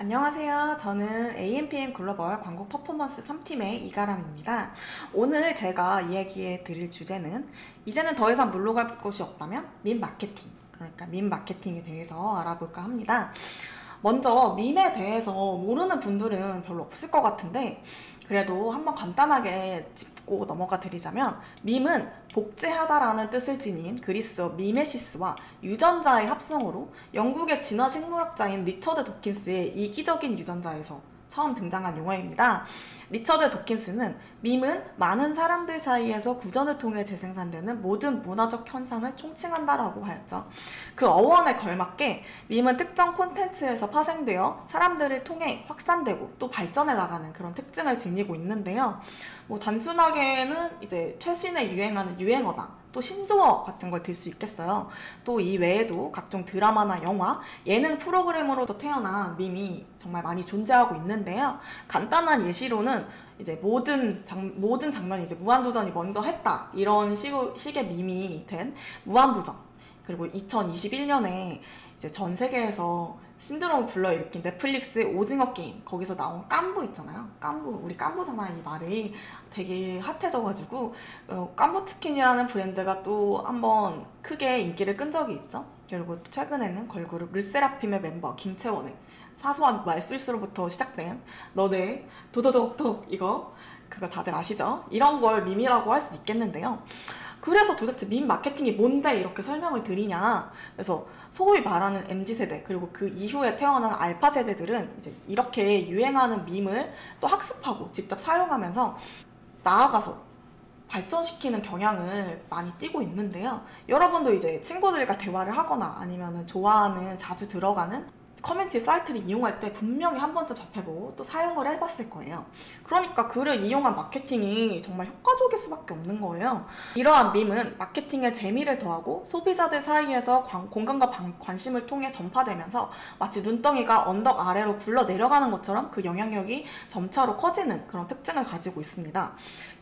안녕하세요. 저는 AMPM 글로벌 광고 퍼포먼스 3팀의 이가람입니다. 오늘 제가 이야기해 드릴 주제는 이제는 더 이상 물러갈 곳이 없다면 밈 마케팅, 그러니까 밈 마케팅에 대해서 알아볼까 합니다. 먼저 밈에 대해서 모르는 분들은 별로 없을 것 같은데 그래도 한번 간단하게 짚고 넘어가 드리자면 밈은 복제하다라는 뜻을 지닌 그리스어 미메시스와 유전자의 합성어로 영국의 진화식물학자인 리처드 도킨스의 이기적인 유전자에서 처음 등장한 용어입니다. 리처드 도킨스는 밈은 많은 사람들 사이에서 구전을 통해 재생산되는 모든 문화적 현상을 총칭한다라고 하였죠. 그 어원에 걸맞게 밈은 특정 콘텐츠에서 파생되어 사람들을 통해 확산되고 또 발전해 나가는 그런 특징을 지니고 있는데요. 단순하게는 이제 최신에 유행하는 유행어다, 또 신조어 같은 걸 들 수 있겠어요. 또 이 외에도 각종 드라마나 영화, 예능 프로그램으로도 태어난 밈이 정말 많이 존재하고 있는데요. 간단한 예시로는 이제 모든 장면이 이제 무한도전이 먼저 했다, 이런 식의 밈이 된 무한도전, 그리고 2021년에 이제 전 세계에서 신드롬을 불러일으킨 넷플릭스의 오징어 게임, 거기서 나온 깐부 있잖아요. 깐부, 우리 깐부잖아, 이 말이 되게 핫해져가지고 깐부치킨이라는 브랜드가 또 한번 크게 인기를 끈 적이 있죠. 그리고 또 최근에는 걸그룹 르세라핌의 멤버 김채원의 사소한 말실수로부터 시작된 너네 도도독독, 그거 다들 아시죠? 이런 걸 밈이라고 할 수 있겠는데요. 그래서 도대체 밈 마케팅이 뭔데 이렇게 설명을 드리냐. 그래서 소위 말하는 MZ세대, 그리고 그 이후에 태어난 알파 세대들은 이제 이렇게 유행하는 밈을 또 학습하고 직접 사용하면서 나아가서 발전시키는 경향을 많이 띠고 있는데요. 여러분도 이제 친구들과 대화를 하거나 아니면 좋아하는, 자주 들어가는 커뮤니티 사이트를 이용할 때 분명히 한 번쯤 접해보고 또 사용을 해봤을 거예요. 그러니까 그를 이용한 마케팅이 정말 효과적일 수밖에 없는 거예요. 이러한 밈은 마케팅에 재미를 더하고 소비자들 사이에서 공감과 관심을 통해 전파되면서 마치 눈덩이가 언덕 아래로 굴러 내려가는 것처럼 그 영향력이 점차로 커지는 그런 특징을 가지고 있습니다.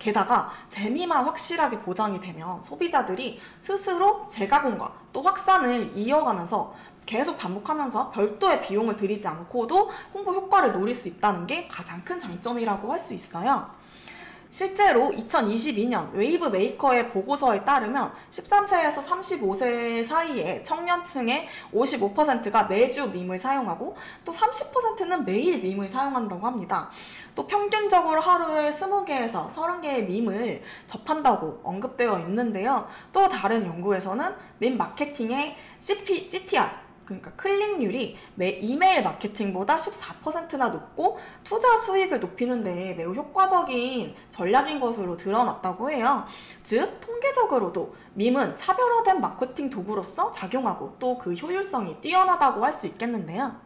게다가 재미만 확실하게 보장이 되면 소비자들이 스스로 재가공과 또 확산을 이어가면서 계속 반복하면서 별도의 비용을 들이지 않고도 홍보 효과를 노릴 수 있다는 게 가장 큰 장점이라고 할 수 있어요. 실제로 2022년 웨이브 메이커의 보고서에 따르면 13세에서 35세 사이의 청년층의 55%가 매주 밈을 사용하고 또 30%는 매일 밈을 사용한다고 합니다. 또 평균적으로 하루에 20개에서 30개의 밈을 접한다고 언급되어 있는데요. 또 다른 연구에서는 밈 마케팅의 CTR, 그러니까 클릭률이 이메일 마케팅보다 14%나 높고 투자 수익을 높이는 데 매우 효과적인 전략인 것으로 드러났다고 해요. 즉 통계적으로도 밈은 차별화된 마케팅 도구로서 작용하고 또 그 효율성이 뛰어나다고 할 수 있겠는데요.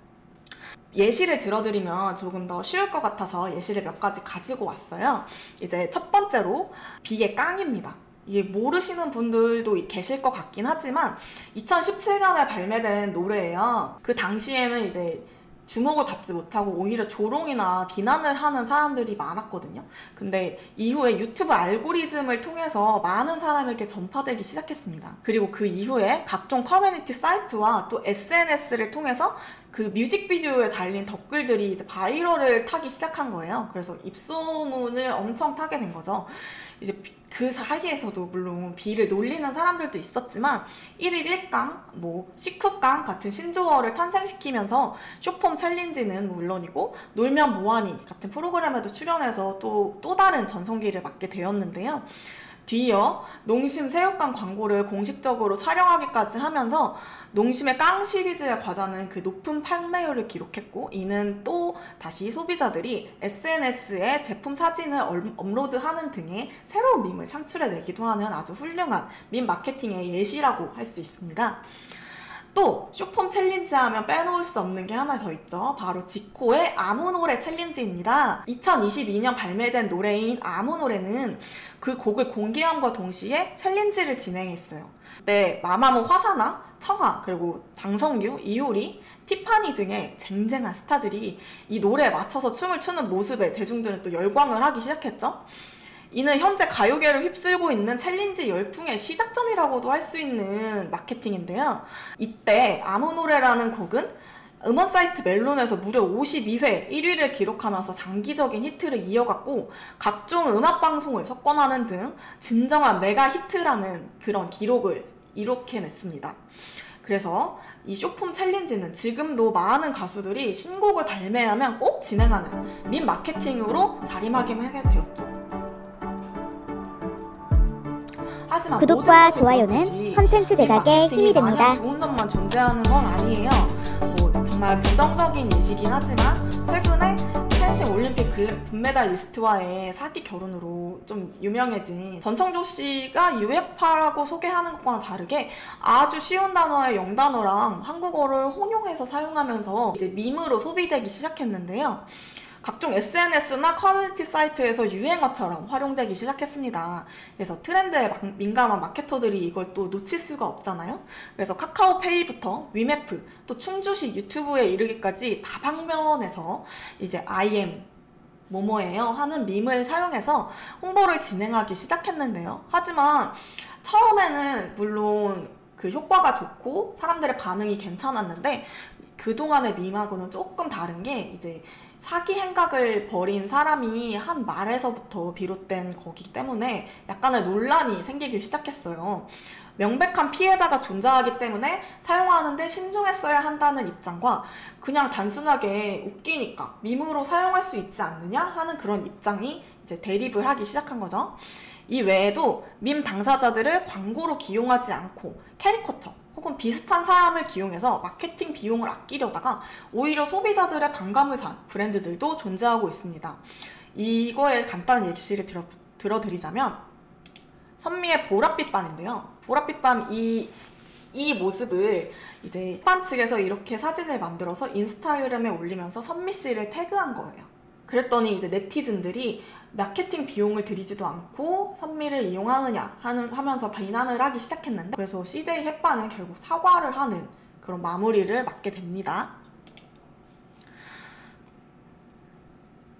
예시를 들어드리면 조금 더 쉬울 것 같아서 예시를 몇 가지 가지고 왔어요. 이제 첫 번째로 비의 깡입니다. 이게 모르시는 분들도 계실 것 같긴 하지만 2017년에 발매된 노래예요. 그 당시에는 이제 주목을 받지 못하고 오히려 조롱이나 비난을 하는 사람들이 많았거든요. 근데 이후에 유튜브 알고리즘을 통해서 많은 사람에게 전파되기 시작했습니다. 그리고 그 이후에 각종 커뮤니티 사이트와 또 SNS를 통해서 그 뮤직비디오에 달린 댓글들이 이제 바이럴을 타기 시작한 거예요. 그래서 입소문을 엄청 타게 된 거죠. 이제 그 사이에서도 물론 비를 놀리는 사람들도 있었지만 1일 1강, 식후강 같은 신조어를 탄생시키면서 쇼폼 챌린지는 물론이고 놀면 뭐하니 같은 프로그램에도 출연해서 또 다른 전성기를 맞게 되었는데요. 뒤이어 농심 새우깡 광고를 공식적으로 촬영하기까지 하면서 농심의 깡 시리즈의 과자는 그 높은 판매율을 기록했고, 이는 또 다시 소비자들이 SNS에 제품 사진을 업로드하는 등의 새로운 밈을 창출해내기도 하는 아주 훌륭한 밈 마케팅의 예시라고 할 수 있습니다. 또 쇼폼 챌린지 하면 빼놓을 수 없는 게 하나 더 있죠. 바로 지코의 아무 노래 챌린지입니다. 2022년 발매된 노래인 아무 노래는 그 곡을 공개함과 동시에 챌린지를 진행했어요. 네, 마마무 화사나 청아, 그리고 장성규, 이효리, 티파니 등의 쟁쟁한 스타들이 이 노래에 맞춰서 춤을 추는 모습에 대중들은 또 열광을 하기 시작했죠. 이는 현재 가요계를 휩쓸고 있는 챌린지 열풍의 시작점이라고도 할 수 있는 마케팅인데요. 이때 아무 노래라는 곡은 음원 사이트 멜론에서 무려 52회 1위를 기록하면서 장기적인 히트를 이어갔고 각종 음악 방송을 석권하는 등 진정한 메가 히트라는 그런 기록을 이룩해냈습니다. 그래서 이 쇼폼 챌린지는 지금도 많은 가수들이 신곡을 발매하면 꼭 진행하는 밈 마케팅으로 자리매김하게 되었죠. 하지만 구독과 좋아요는 컨텐츠 제작에 힘이 됩니다. 좋은 점만 존재하는 건 아니에요. 정말 부정적인 예시긴 하지만 최근에 펜싱 올림픽 금메달리스트와의 사기 결혼으로 좀 유명해진 전청조 씨가 유해파라고 소개하는 것과는 다르게 아주 쉬운 단어의 영단어랑 한국어를 혼용해서 사용하면서 이제 밈으로 소비되기 시작했는데요. 각종 SNS나 커뮤니티 사이트에서 유행어처럼 활용되기 시작했습니다. 그래서 트렌드에 민감한 마케터들이 이걸 또 놓칠 수가 없잖아요. 그래서 카카오페이부터 위메프, 또 충주시 유튜브에 이르기까지 다방면에서 이제 I am 뭐뭐예요 하는 밈을 사용해서 홍보를 진행하기 시작했는데요. 하지만 처음에는 물론 그 효과가 좋고 사람들의 반응이 괜찮았는데 그동안의 밈하고는 조금 다른 게 이제 사기 행각을 벌인 사람이 한 말에서부터 비롯된 거기 때문에 약간의 논란이 생기기 시작했어요. 명백한 피해자가 존재하기 때문에 사용하는데 신중했어야 한다는 입장과 그냥 단순하게 웃기니까 밈으로 사용할 수 있지 않느냐 하는 그런 입장이 이제 대립을 하기 시작한 거죠. 이 외에도 밈 당사자들을 광고로 기용하지 않고 캐리커처 혹은 비슷한 사람을 기용해서 마케팅 비용을 아끼려다가 오히려 소비자들의 반감을 산 브랜드들도 존재하고 있습니다. 이거에 간단한 예시를 들어드리자면 선미의 보랏빛밤인데요. 보랏빛밤 이 모습을 이제 힙한 측에서 이렇게 사진을 만들어서 인스타그램에 올리면서 선미 씨를 태그한 거예요. 그랬더니 이제 네티즌들이 마케팅 비용을 들이지도 않고 선미를 이용하느냐 하면서 비난을 하기 시작했는데 그래서 CJ 햇반은 결국 사과를 하는 그런 마무리를 맞게 됩니다.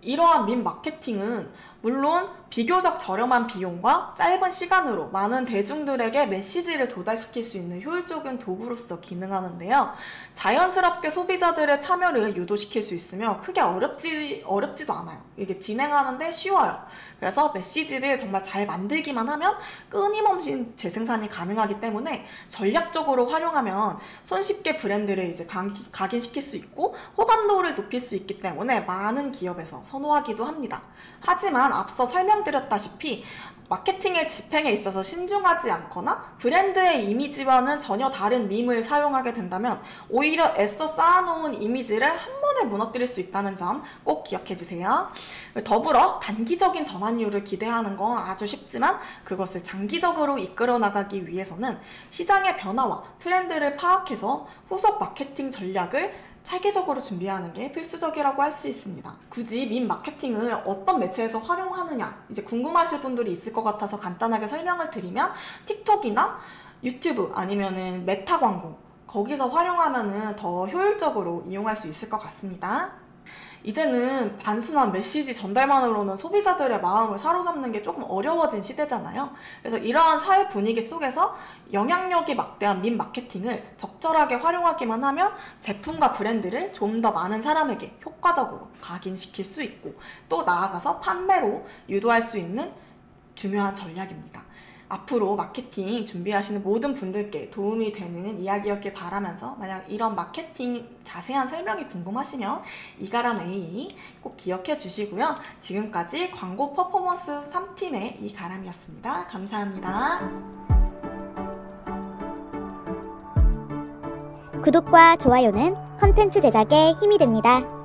이러한 밈 마케팅은 물론 비교적 저렴한 비용과 짧은 시간으로 많은 대중들에게 메시지를 도달시킬 수 있는 효율적인 도구로서 기능하는데요. 자연스럽게 소비자들의 참여를 유도시킬 수 있으며 크게 어렵지도 않아요. 이게 진행하는데 쉬워요. 그래서 메시지를 정말 잘 만들기만 하면 끊임없이 재생산이 가능하기 때문에 전략적으로 활용하면 손쉽게 브랜드를 이제 각인시킬 수 있고 호감도를 높일 수 있기 때문에 많은 기업에서 선호하기도 합니다. 하지만 앞서 설명드렸다시피 마케팅의 집행에 있어서 신중하지 않거나 브랜드의 이미지와는 전혀 다른 밈을 사용하게 된다면 오히려 애써 쌓아놓은 이미지를 한 번에 무너뜨릴 수 있다는 점 꼭 기억해주세요. 더불어 단기적인 전환율을 기대하는 건 아주 쉽지만 그것을 장기적으로 이끌어 나가기 위해서는 시장의 변화와 트렌드를 파악해서 후속 마케팅 전략을 체계적으로 준비하는 게 필수적이라고 할 수 있습니다. 굳이 밈 마케팅을 어떤 매체에서 활용하느냐 이제 궁금하실 분들이 있을 것 같아서 간단하게 설명을 드리면 틱톡이나 유튜브 아니면은 메타 광고 거기서 활용하면은 더 효율적으로 이용할 수 있을 것 같습니다. 이제는 단순한 메시지 전달만으로는 소비자들의 마음을 사로잡는 게 조금 어려워진 시대잖아요. 그래서 이러한 사회 분위기 속에서 영향력이 막대한 밈 마케팅을 적절하게 활용하기만 하면 제품과 브랜드를 좀 더 많은 사람에게 효과적으로 각인시킬 수 있고 또 나아가서 판매로 유도할 수 있는 중요한 전략입니다. 앞으로 마케팅 준비하시는 모든 분들께 도움이 되는 이야기였길 바라면서 만약 이런 마케팅 자세한 설명이 궁금하시면 이가람 A 꼭 기억해 주시고요. 지금까지 광고 퍼포먼스 3팀의 이가람이었습니다. 감사합니다. 구독과 좋아요는 컨텐츠 제작에 힘이 됩니다.